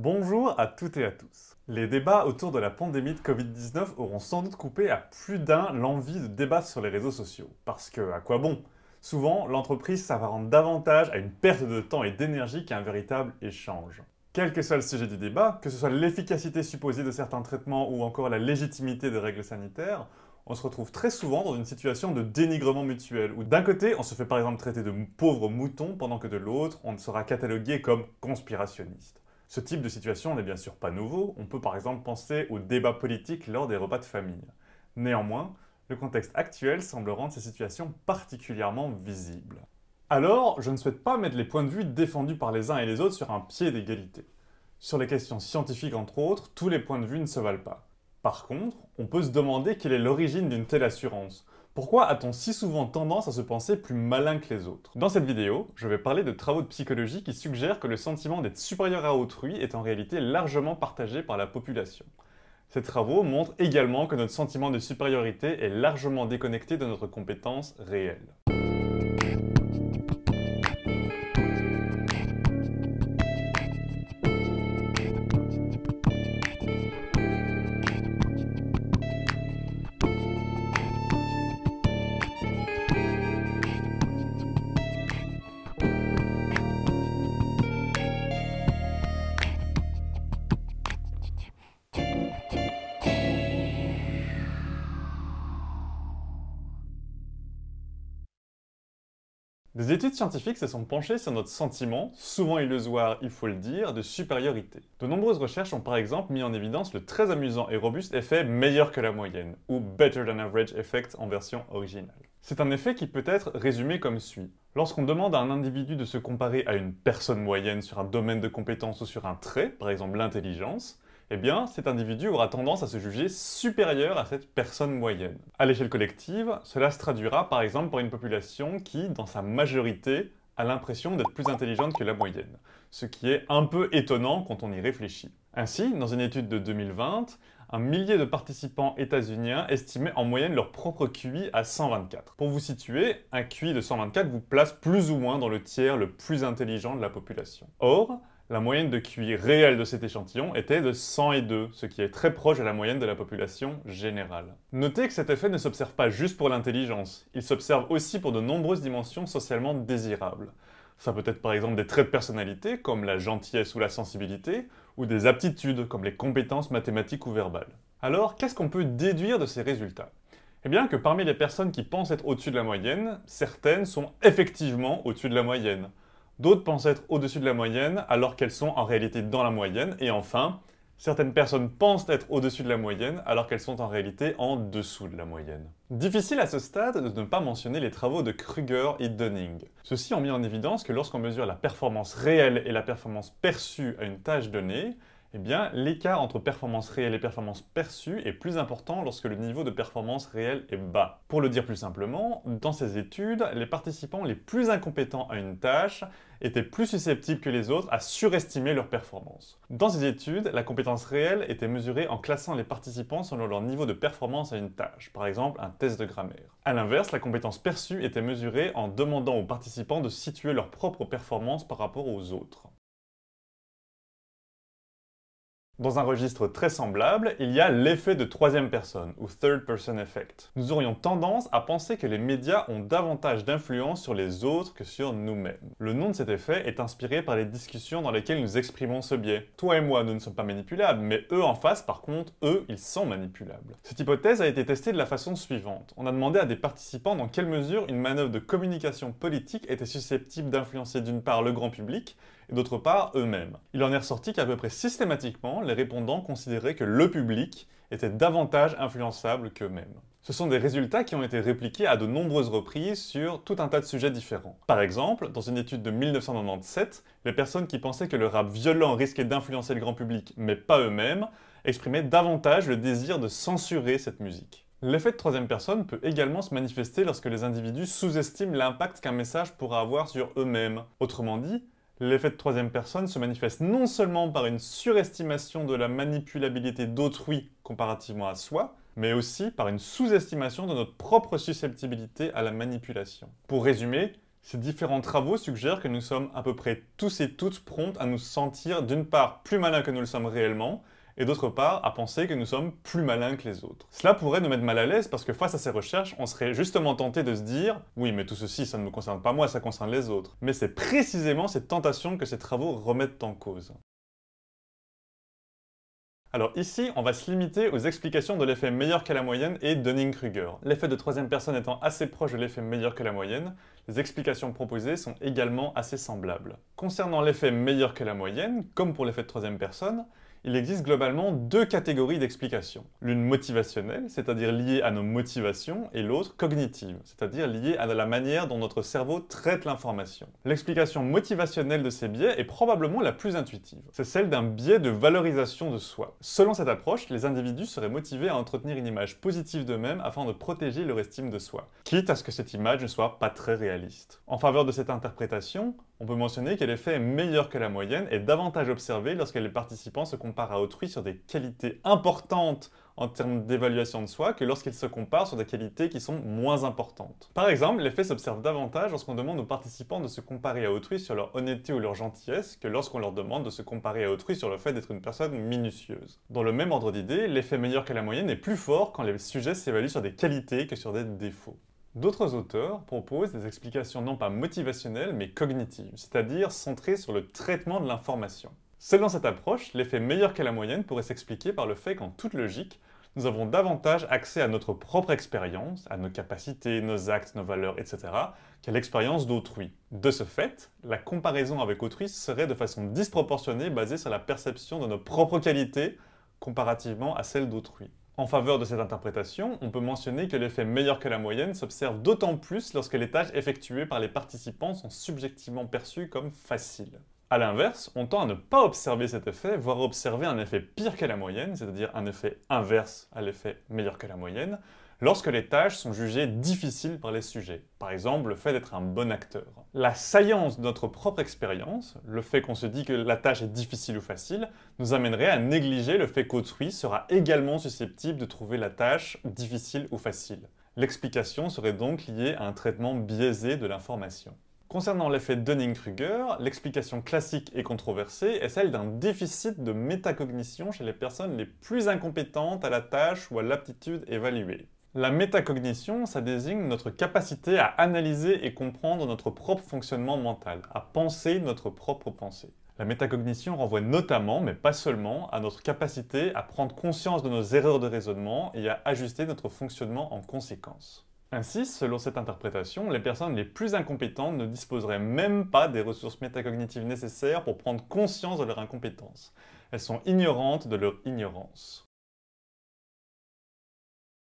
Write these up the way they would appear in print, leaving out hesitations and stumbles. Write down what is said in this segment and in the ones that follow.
Bonjour à toutes et à tous. Les débats autour de la pandémie de Covid-19 auront sans doute coupé à plus d'un l'envie de débattre sur les réseaux sociaux. Parce que, à quoi bon? Souvent, l'entreprise s'apparente davantage à une perte de temps et d'énergie qu'à un véritable échange. Quel que soit le sujet du débat, que ce soit l'efficacité supposée de certains traitements ou encore la légitimité des règles sanitaires, on se retrouve très souvent dans une situation de dénigrement mutuel, où d'un côté, on se fait par exemple traiter de pauvres moutons, pendant que de l'autre, on sera catalogué comme conspirationniste. Ce type de situation n'est bien sûr pas nouveau, on peut par exemple penser aux débats politiques lors des repas de famille. Néanmoins, le contexte actuel semble rendre ces situations particulièrement visibles. Alors, je ne souhaite pas mettre les points de vue défendus par les uns et les autres sur un pied d'égalité. Sur les questions scientifiques entre autres, tous les points de vue ne se valent pas. Par contre, on peut se demander quelle est l'origine d'une telle assurance. Pourquoi a-t-on si souvent tendance à se penser plus malin que les autres? Dans cette vidéo, je vais parler de travaux de psychologie qui suggèrent que le sentiment d'être supérieur à autrui est en réalité largement partagé par la population. Ces travaux montrent également que notre sentiment de supériorité est largement déconnecté de notre compétence réelle. Des études scientifiques se sont penchées sur notre sentiment, souvent illusoire, il faut le dire, de supériorité. De nombreuses recherches ont par exemple mis en évidence le très amusant et robuste effet meilleur que la moyenne, ou better than average effect en version originale. C'est un effet qui peut être résumé comme suit. Lorsqu'on demande à un individu de se comparer à une personne moyenne sur un domaine de compétence ou sur un trait, par exemple l'intelligence, eh bien, cet individu aura tendance à se juger supérieur à cette personne moyenne. À l'échelle collective, cela se traduira par exemple par une population qui, dans sa majorité, a l'impression d'être plus intelligente que la moyenne, ce qui est un peu étonnant quand on y réfléchit. Ainsi, dans une étude de 2020, un millier de participants états-uniens estimaient en moyenne leur propre QI à 124. Pour vous situer, un QI de 124 vous place plus ou moins dans le tiers le plus intelligent de la population. Or, la moyenne de QI réelle de cet échantillon était de 102, ce qui est très proche de la moyenne de la population générale. Notez que cet effet ne s'observe pas juste pour l'intelligence, il s'observe aussi pour de nombreuses dimensions socialement désirables. Ça peut être par exemple des traits de personnalité, comme la gentillesse ou la sensibilité, ou des aptitudes, comme les compétences mathématiques ou verbales. Alors, qu'est-ce qu'on peut déduire de ces résultats? Eh bien que parmi les personnes qui pensent être au-dessus de la moyenne, certaines sont effectivement au-dessus de la moyenne. D'autres pensent être au-dessus de la moyenne alors qu'elles sont en réalité dans la moyenne. Et enfin, certaines personnes pensent être au-dessus de la moyenne alors qu'elles sont en réalité en dessous de la moyenne. Difficile à ce stade de ne pas mentionner les travaux de Kruger et Dunning. Ceux-ci ont mis en évidence que lorsqu'on mesure la performance réelle et la performance perçue à une tâche donnée, eh bien, l'écart entre performance réelle et performance perçue est plus important lorsque le niveau de performance réelle est bas. Pour le dire plus simplement, dans ces études, les participants les plus incompétents à une tâche étaient plus susceptibles que les autres à surestimer leur performance. Dans ces études, la compétence réelle était mesurée en classant les participants selon leur niveau de performance à une tâche, par exemple un test de grammaire. A l'inverse, la compétence perçue était mesurée en demandant aux participants de situer leur propre performance par rapport aux autres. Dans un registre très semblable, il y a l'effet de troisième personne, ou third person effect. Nous aurions tendance à penser que les médias ont davantage d'influence sur les autres que sur nous-mêmes. Le nom de cet effet est inspiré par les discussions dans lesquelles nous exprimons ce biais. Toi et moi, nous ne sommes pas manipulables, mais eux en face, par contre, eux, ils sont manipulables. Cette hypothèse a été testée de la façon suivante. On a demandé à des participants dans quelle mesure une manœuvre de communication politique était susceptible d'influencer d'une part le grand public, et d'autre part eux-mêmes. Il en est ressorti qu'à peu près systématiquement, les répondants considéraient que le public était davantage influençable qu'eux-mêmes. Ce sont des résultats qui ont été répliqués à de nombreuses reprises sur tout un tas de sujets différents. Par exemple, dans une étude de 1997, les personnes qui pensaient que le rap violent risquait d'influencer le grand public, mais pas eux-mêmes, exprimaient davantage le désir de censurer cette musique. L'effet de troisième personne peut également se manifester lorsque les individus sous-estiment l'impact qu'un message pourra avoir sur eux-mêmes. Autrement dit, l'effet de troisième personne se manifeste non seulement par une surestimation de la manipulabilité d'autrui comparativement à soi, mais aussi par une sous-estimation de notre propre susceptibilité à la manipulation. Pour résumer, Ces différents travaux suggèrent que nous sommes à peu près tous et toutes promptes à nous sentir d'une part plus malins que nous le sommes réellement, et d'autre part à penser que nous sommes plus malins que les autres. Cela pourrait nous mettre mal à l'aise parce que face à ces recherches, on serait justement tenté de se dire « Oui, mais tout ceci, ça ne me concerne pas moi, ça concerne les autres ». Mais c'est précisément cette tentation que ces travaux remettent en cause. Alors ici, on va se limiter aux explications de l'effet meilleur que la moyenne et Dunning-Kruger. L'effet de troisième personne étant assez proche de l'effet meilleur que la moyenne, les explications proposées sont également assez semblables. Concernant l'effet meilleur que la moyenne, comme pour l'effet de troisième personne, il existe globalement deux catégories d'explications. L'une motivationnelle, c'est-à-dire liée à nos motivations, et l'autre cognitive, c'est-à-dire liée à la manière dont notre cerveau traite l'information. L'explication motivationnelle de ces biais est probablement la plus intuitive. C'est celle d'un biais de valorisation de soi. Selon cette approche, les individus seraient motivés à entretenir une image positive d'eux-mêmes afin de protéger leur estime de soi, quitte à ce que cette image ne soit pas très réaliste. En faveur de cette interprétation, on peut mentionner que l'effet meilleur que la moyenne est davantage observé lorsque les participants se comparent à autrui sur des qualités importantes en termes d'évaluation de soi que lorsqu'ils se comparent sur des qualités qui sont moins importantes. Par exemple, l'effet s'observe davantage lorsqu'on demande aux participants de se comparer à autrui sur leur honnêteté ou leur gentillesse que lorsqu'on leur demande de se comparer à autrui sur le fait d'être une personne minutieuse. Dans le même ordre d'idée, l'effet meilleur que la moyenne est plus fort quand les sujets s'évaluent sur des qualités que sur des défauts. D'autres auteurs proposent des explications non pas motivationnelles mais cognitives, c'est-à-dire centrées sur le traitement de l'information. Selon cette approche, l'effet meilleur que la moyenne pourrait s'expliquer par le fait qu'en toute logique, nous avons davantage accès à notre propre expérience, à nos capacités, nos actes, nos valeurs, etc., qu'à l'expérience d'autrui. De ce fait, la comparaison avec autrui serait de façon disproportionnée basée sur la perception de nos propres qualités comparativement à celles d'autrui. En faveur de cette interprétation, on peut mentionner que l'effet meilleur que la moyenne s'observe d'autant plus lorsque les tâches effectuées par les participants sont subjectivement perçues comme faciles. A l'inverse, on tend à ne pas observer cet effet, voire observer un effet pire que la moyenne, c'est-à-dire un effet inverse à l'effet meilleur que la moyenne, lorsque les tâches sont jugées difficiles par les sujets. Par exemple, le fait d'être un bon acteur. La saillance de notre propre expérience, le fait qu'on se dit que la tâche est difficile ou facile, nous amènerait à négliger le fait qu'autrui sera également susceptible de trouver la tâche difficile ou facile. L'explication serait donc liée à un traitement biaisé de l'information. Concernant l'effet Dunning-Kruger, l'explication classique et controversée est celle d'un déficit de métacognition chez les personnes les plus incompétentes à la tâche ou à l'aptitude évaluée. La métacognition, ça désigne notre capacité à analyser et comprendre notre propre fonctionnement mental, à penser notre propre pensée. La métacognition renvoie notamment, mais pas seulement, à notre capacité à prendre conscience de nos erreurs de raisonnement et à ajuster notre fonctionnement en conséquence. Ainsi, selon cette interprétation, les personnes les plus incompétentes ne disposeraient même pas des ressources métacognitives nécessaires pour prendre conscience de leur incompétence. Elles sont ignorantes de leur ignorance.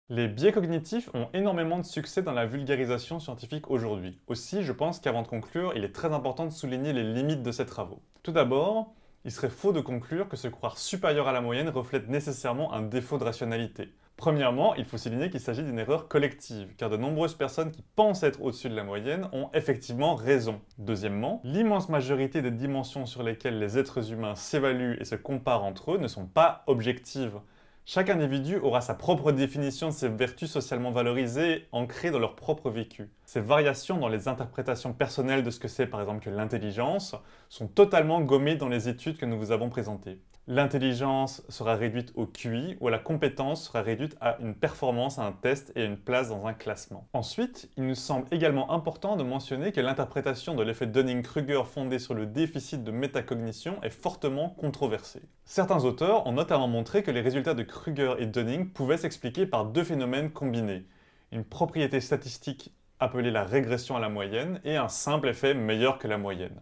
Les biais cognitifs ont énormément de succès dans la vulgarisation scientifique aujourd'hui. Aussi, je pense qu'avant de conclure, il est très important de souligner les limites de ces travaux. Tout d'abord, il serait faux de conclure que se croire supérieur à la moyenne reflète nécessairement un défaut de rationalité. Premièrement, il faut souligner qu'il s'agit d'une erreur collective, car de nombreuses personnes qui pensent être au-dessus de la moyenne ont effectivement raison. Deuxièmement, l'immense majorité des dimensions sur lesquelles les êtres humains s'évaluent et se comparent entre eux ne sont pas objectives. Chaque individu aura sa propre définition de ses vertus socialement valorisées, ancrées dans leur propre vécu. Ces variations dans les interprétations personnelles de ce que c'est par exemple que l'intelligence sont totalement gommées dans les études que nous vous avons présentées. L'intelligence sera réduite au QI ou la compétence sera réduite à une performance à un test et à une place dans un classement. Ensuite, il nous semble également important de mentionner que l'interprétation de l'effet Dunning-Kruger fondée sur le déficit de métacognition est fortement controversée. Certains auteurs ont notamment montré que les résultats de Kruger et Dunning pouvaient s'expliquer par deux phénomènes combinés. Une propriété statistique appelée la régression à la moyenne et un simple effet meilleur que la moyenne.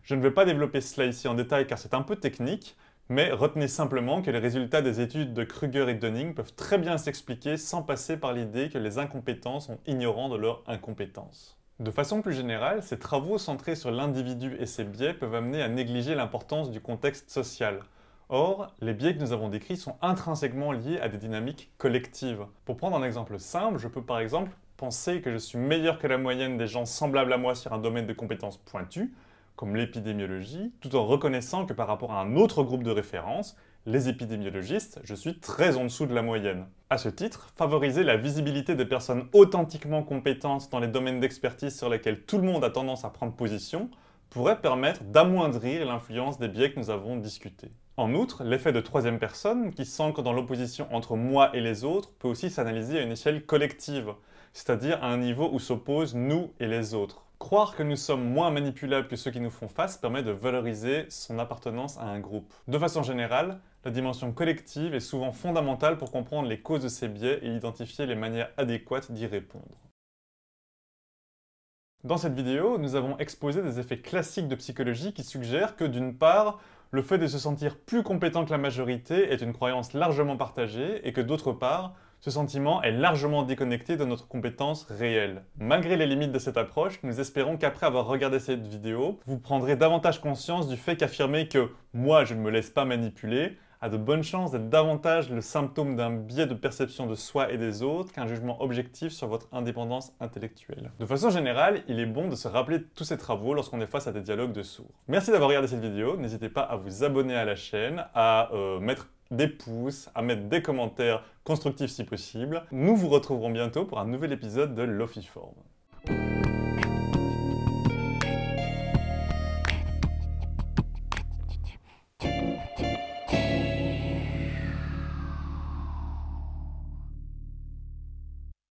Je ne vais pas développer cela ici en détail car c'est un peu technique, mais retenez simplement que les résultats des études de Kruger et Dunning peuvent très bien s'expliquer sans passer par l'idée que les incompétents sont ignorants de leur incompétence. De façon plus générale, ces travaux centrés sur l'individu et ses biais peuvent amener à négliger l'importance du contexte social. Or, les biais que nous avons décrits sont intrinsèquement liés à des dynamiques collectives. Pour prendre un exemple simple, je peux par exemple penser que je suis meilleur que la moyenne des gens semblables à moi sur un domaine de compétences pointues, comme l'épidémiologie, tout en reconnaissant que par rapport à un autre groupe de référence, les épidémiologistes, je suis très en dessous de la moyenne. À ce titre, favoriser la visibilité des personnes authentiquement compétentes dans les domaines d'expertise sur lesquels tout le monde a tendance à prendre position pourrait permettre d'amoindrir l'influence des biais que nous avons discutés. En outre, l'effet de troisième personne, qui s'ancre dans l'opposition entre moi et les autres, peut aussi s'analyser à une échelle collective, c'est-à-dire à un niveau où s'opposent nous et les autres. Croire que nous sommes moins manipulables que ceux qui nous font face permet de valoriser son appartenance à un groupe. De façon générale, la dimension collective est souvent fondamentale pour comprendre les causes de ces biais et identifier les manières adéquates d'y répondre. Dans cette vidéo, nous avons exposé des effets classiques de psychologie qui suggèrent que d'une part, le fait de se sentir plus compétent que la majorité est une croyance largement partagée et que d'autre part, ce sentiment est largement déconnecté de notre compétence réelle. Malgré les limites de cette approche, nous espérons qu'après avoir regardé cette vidéo, vous prendrez davantage conscience du fait qu'affirmer que « moi je ne me laisse pas manipuler » a de bonnes chances d'être davantage le symptôme d'un biais de perception de soi et des autres qu'un jugement objectif sur votre indépendance intellectuelle. De façon générale, il est bon de se rappeler de tous ces travaux lorsqu'on est face à des dialogues de sourds. Merci d'avoir regardé cette vidéo, n'hésitez pas à vous abonner à la chaîne, à mettre des pouces, à mettre des commentaires constructifs si possible. Nous vous retrouverons bientôt pour un nouvel épisode de Lofiform.